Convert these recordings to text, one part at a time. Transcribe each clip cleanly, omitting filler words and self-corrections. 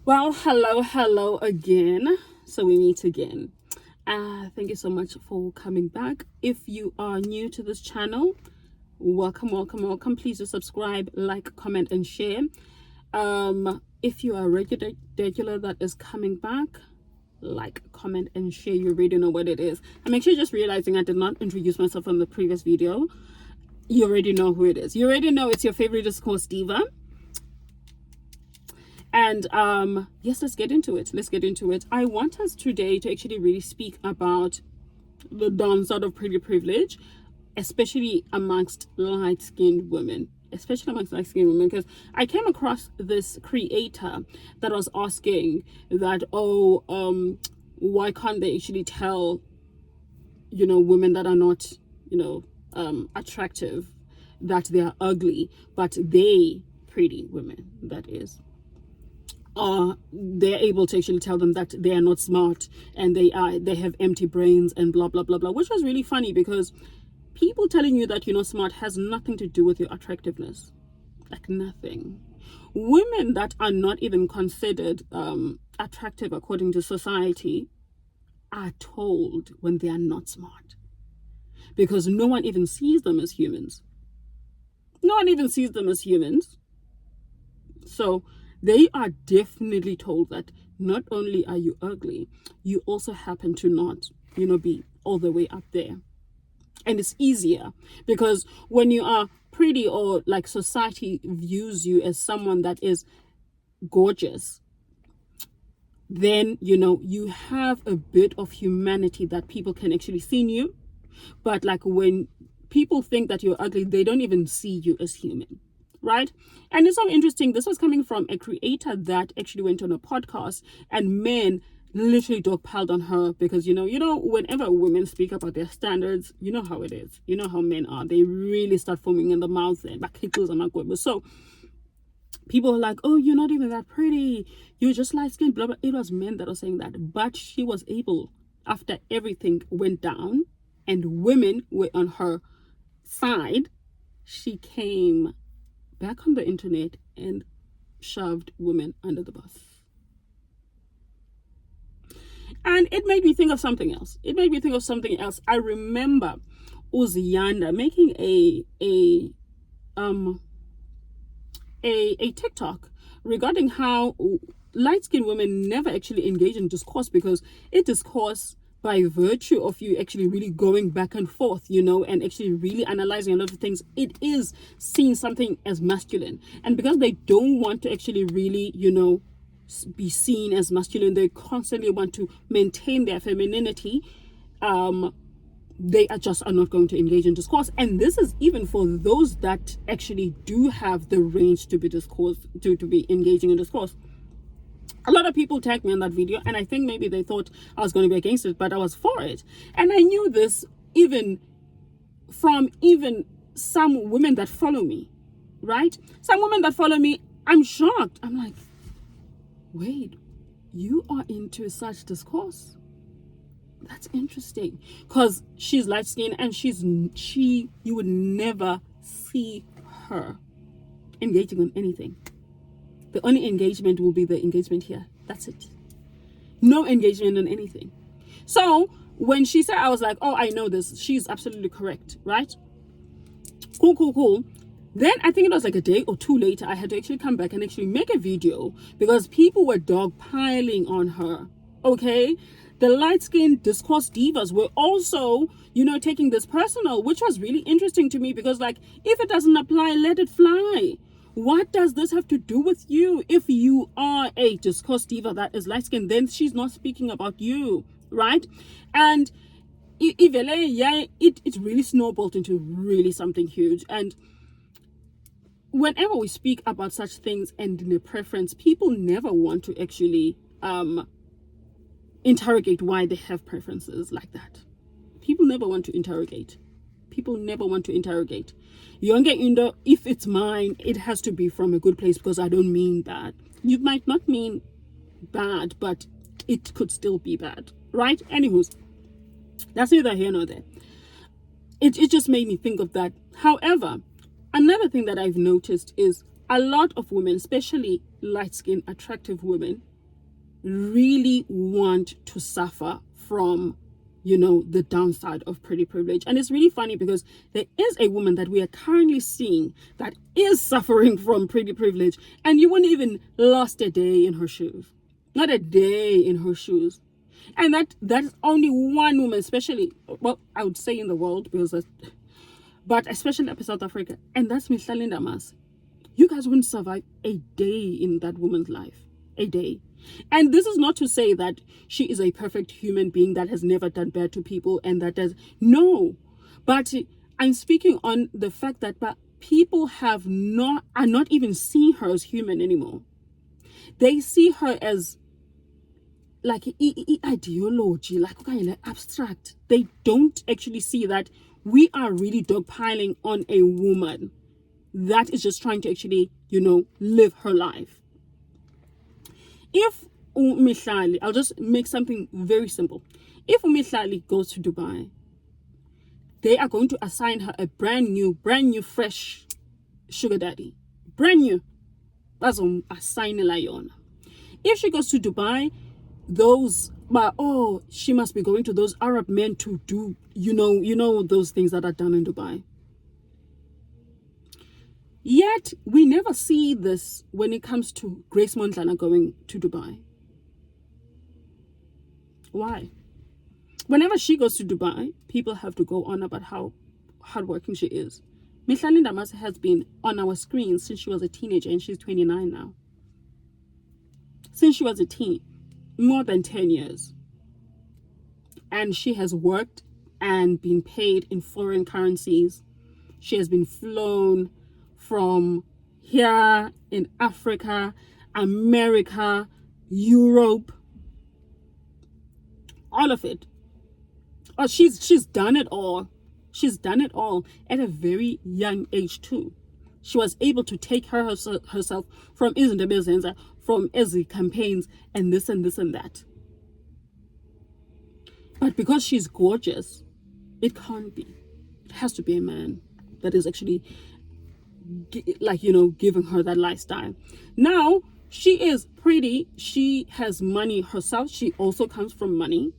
Well, hello again. So we meet again. Thank you so much for coming back. If you are new to this channel, welcome. Please do subscribe, like, comment, and share. If you are a regular that is coming back, like, comment, and share. You already know what it is. I'm actually just realizing I did not introduce myself in the previous video. You already know who it is. You already know it's your favorite discourse diva. And yes, let's get into it. I want us today to actually really speak about the downside of pretty privilege, especially amongst light-skinned women, because I came across this creator that was asking that, why can't they actually tell women that are not attractive that they are ugly, but they pretty women, that is, they're able to actually tell them that they are not smart and they have empty brains and blah blah blah blah, which was really funny because people telling you that you're not smart has nothing to do with your attractiveness. Like, nothing. Women that are not even considered attractive according to society are told when they are not smart, because no one even sees them as humans. So they are definitely told that not only are you ugly, you also happen to not, be all the way up there. And it's easier because when you are pretty, or like society views you as someone that is gorgeous, then you have a bit of humanity that people can actually see in you. But like, when people think that you're ugly, they don't even see you as human, right? And it's so interesting. This was coming from a creator that actually went on a podcast, and men literally dogpiled on her because whenever women speak about their standards, you know how it is. You know how men are. They really start foaming in the mouth and back. So people are like, oh, you're not even that pretty, you're just light skinned, blah blah. It was men that were saying that, but she was able, after everything went down and women were on her side, she came back on the internet and shoved women under the bus. And it made me think of something else. I remember Uzianda making a TikTok regarding how light-skinned women never actually engage in discourse, because it discourse by virtue of you actually really going back and forth, and actually really analyzing a lot of things, it is seen something as masculine. And because they don't want to actually really, be seen as masculine, they constantly want to maintain their femininity. They are not going to engage in discourse. And this is even for those that actually do have the range to be to be engaging in discourse. A lot of people tagged me on that video, and I think maybe they thought I was going to be against it, but I was for it. And I knew this even from some women that follow me, right? Some women that follow me, I'm shocked. I'm like, wait, you are into such discourse? That's interesting, because she's light skinned and you would never see her engaging on anything. The only engagement will be the engagement here. That's it. No engagement on anything. So when she said, I was like, oh, I know this. She's absolutely correct, right? Cool. Then I think it was like a day or two later, I had to actually come back and actually make a video because people were dogpiling on her. Okay? The light-skinned discourse divas were also, taking this personal, which was really interesting to me because, like, if it doesn't apply, let it fly. What does this have to do with you? If you are a discourse diva that is light-skinned, then she's not speaking about you, right? And it really snowballed into really something huge. And whenever we speak about such things and in a preference, people never want to actually interrogate why they have preferences like that. People never want to interrogate. If it's mine, it has to be from a good place, because I don't mean bad. You might not mean bad, but it could still be bad, right? Anywho's, that's neither here nor there. It just made me think of that. However, another thing that I've noticed is a lot of women, especially light-skinned, attractive women, really want to suffer from, the downside of pretty privilege. And it's really funny because there is a woman that we are currently seeing that is suffering from pretty privilege, and you wouldn't even last a day in her shoes. Not a day in her shoes. And that's only one woman, especially, well, I would say in the world, but especially up in South Africa, and that's Mihlali Ndamase. You guys wouldn't survive a day in that woman's life. A day. And this is not to say that she is a perfect human being that has never done bad to people and that does. No. But I'm speaking on the fact that people are not even seeing her as human anymore. They see her as like ideology, like kind of abstract. They don't actually see that we are really dogpiling on a woman that is just trying to actually, live her life. If Mihlali, I'll just make something very simple. If Mihlali goes to Dubai, they are going to assign her a brand new, fresh sugar daddy. Brand new. That's assign Lion. If she goes to Dubai, she must be going to those Arab men to do, those things that are done in Dubai. Yet, we never see this when it comes to Grace Mondlane going to Dubai. Why? Whenever she goes to Dubai, people have to go on about how hardworking she is. Mihlali Ndamase has been on our screens since she was a teenager, and she's 29 now. Since she was a teen, more than 10 years. And she has worked and been paid in foreign currencies. She has been flown from here in Africa, America, Europe, all of it. Oh, she's done it all. She's done it all at a very young age too. She was able to take herself from Izindabezenza, from Ezi campaigns, and this and this and that. But because she's gorgeous, it can't be. It has to be a man that is actually giving her that lifestyle. Now, she is pretty. She has money herself. She also comes from money.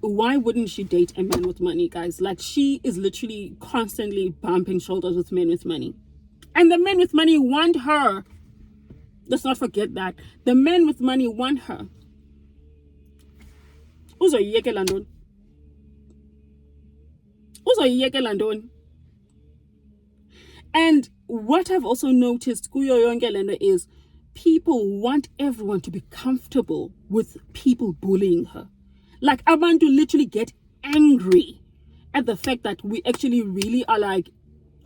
Why wouldn't she date a man with money, guys? Like, she is literally constantly bumping shoulders with men with money. And the men with money want her. Let's not forget that. The men with money want her. Uzoyiyekela ntoni? Uzoyiyekela ntoni? And what I've also noticed kuyo yonke lento is people want everyone to be comfortable with people bullying her. Like, abantu literally get angry at the fact that we actually really are like,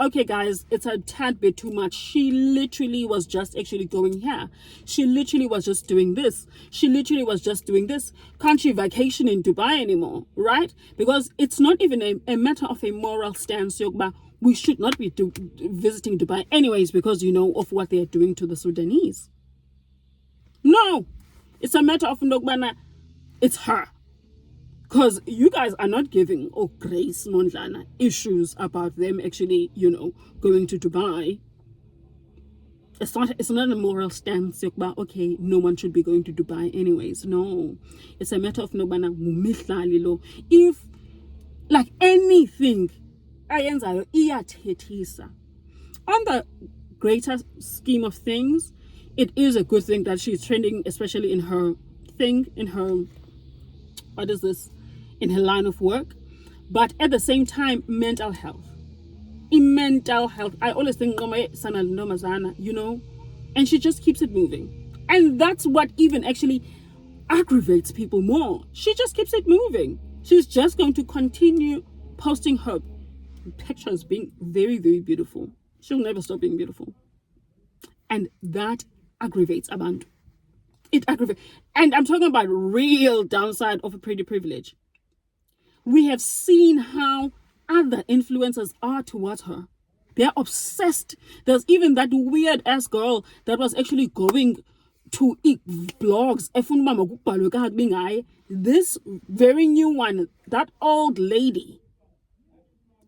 okay guys, it's a tad bit too much. She literally was just actually going here. She literally was just doing this. She literally was just doing this. Can't she vacation in Dubai anymore, right? Because it's not even a matter of a moral stance, Yogba. We should not be visiting Dubai anyways because, of what they are doing to the Sudanese. No, it's a matter of Ndogbana. It's her. Because you guys are not giving Grace Mondlane issues about them actually, going to Dubai. It's not a moral stance about, okay, no one should be going to Dubai anyways. No. It's a matter of Nobana Mihlali lo. If like anything ayenzayo iyathethisa. On the greater scheme of things, it is a good thing that she's trending, especially in her in her line of work. But at the same time, mental health. In mental health, I always think, and she just keeps it moving. And that's what even actually aggravates people more. She just keeps it moving. She's just going to continue posting her pictures being very, very beautiful. She'll never stop being beautiful. And that aggravates Abantu. It aggravates. And I'm talking about real downside of a pretty privilege. We have seen how other influencers are towards her. They're obsessed. There's even that weird ass girl that was actually going to blogs. This very new one, that old lady,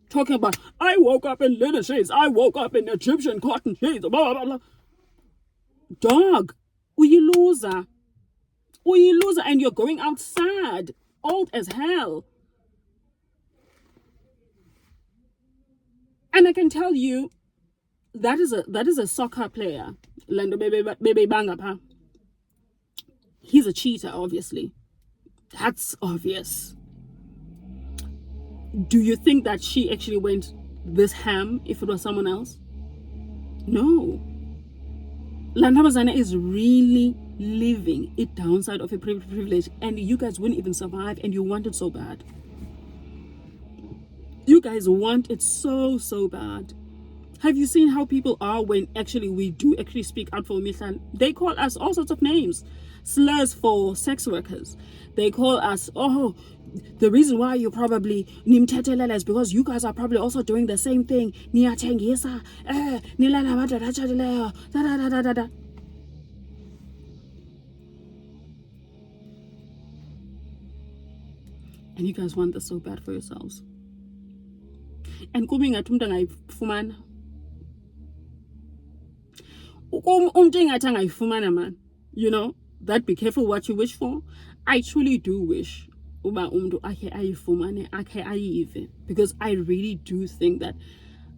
talking about, I woke up in linen shades, I woke up in Egyptian cotton shades, blah, blah, blah. Dog, you loser. You loser, and you're going out sad, old as hell. And I can tell you, that is a soccer player. Lando Bebe Bangapa. He's a cheater, obviously. That's obvious. Do you think that she actually went this ham if it was someone else? No. Landabazana is really living a downside of a privilege, and you guys wouldn't even survive, and you want it so bad. You guys want it so bad. Have you seen how people are when actually we do actually speak out for Mihlali? They call us all sorts of names, slurs for sex workers. They call us, oh, the reason why you probably nimthethelela is because you guys are probably also doing the same thing. Niyathengisa, nilala amadoda atshatileyo, da. And you guys want this so bad for yourselves. And kube ngathi umuntu angayifumana. Umuntu engathi angayifumana, man. You know, that be careful what you wish for. I truly do wish uba umuntu akhe ayifumane, akhe ayive, because I really do think that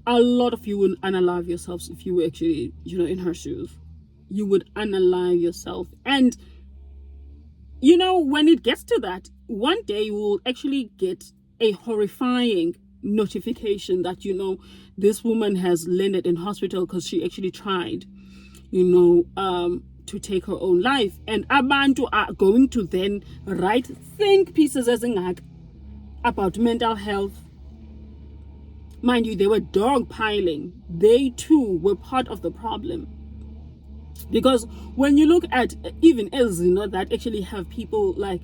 a lot of you would unalive yourselves if you were actually, you know, in her shoes. You would unalive yourself. And you know, when it gets to that, one day you will actually get a horrifying notification that, you know, this woman has landed in hospital because she actually tried, you know, to take her own life. And abantu are going to then write think pieces as about mental health. Mind you, they were dogpiling. They too were part of the problem. Because when you look at even else, you know, that actually have people like